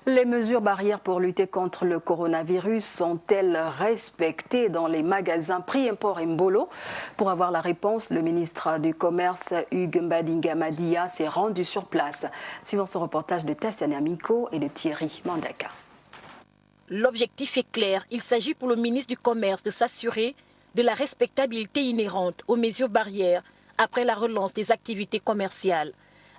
Les mesures barrières pour lutter contre le coronavirus sont-elles respectées dans les magasins Prix Import et Mbolo? Pour avoir la réponse, le ministre du Commerce, Hugues Mbadinga Madia, s'est rendu sur place. Suivant ce reportage de Tassiana Miko et de Thierry Mandaka. L'objectif est clair. Il s'agit pour le ministre du Commerce de s'assurer de la respectabilité inhérente aux mesures barrières après la relance des activités commerciales.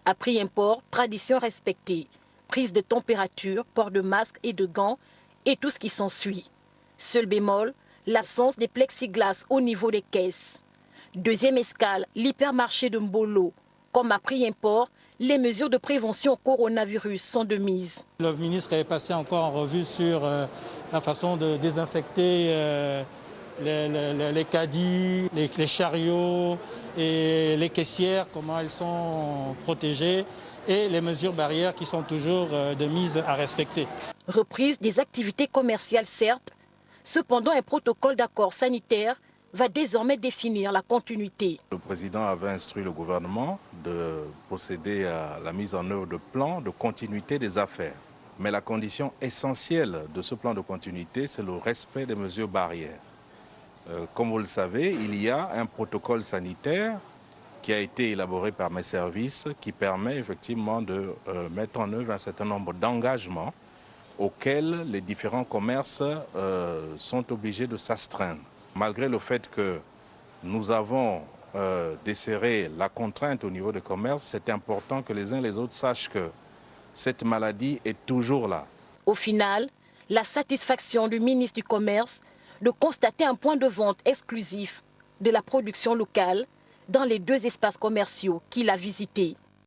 À Prix Import, tradition respectée. Prise de température, port de masque et de gants et tout ce qui s'ensuit. Seul bémol, l'absence des plexiglas au niveau des caisses. Deuxième escale, l'hypermarché de Mbolo. Comme à Prix Import, les mesures de prévention au coronavirus sont de mise. Le ministre est passé encore en revue sur la façon de désinfecter les caddies, les chariots et les caissières, comment elles sont protégées, et les mesures barrières qui sont toujours de mise à respecter. Reprise des activités commerciales, certes, cependant un protocole d'accord sanitaire va désormais définir la continuité. Le président avait instruit le gouvernement de procéder à la mise en œuvre de plans de continuité des affaires. Mais la condition essentielle de ce plan de continuité, c'est le respect des mesures barrières. Comme vous le savez, il y a un protocole sanitaire qui a été élaboré par mes services qui permet effectivement de mettre en œuvre un certain nombre d'engagements auxquels les différents commerces sont obligés de s'astreindre. Malgré le fait que nous avons desserré la contrainte au niveau des commerces, c'est important que les uns et les autres sachent que cette maladie est toujours là. Au final, la satisfaction du ministre du Commerce de constater un point de vente exclusif de la production locale dans les deux espaces commerciaux qu'il a visités.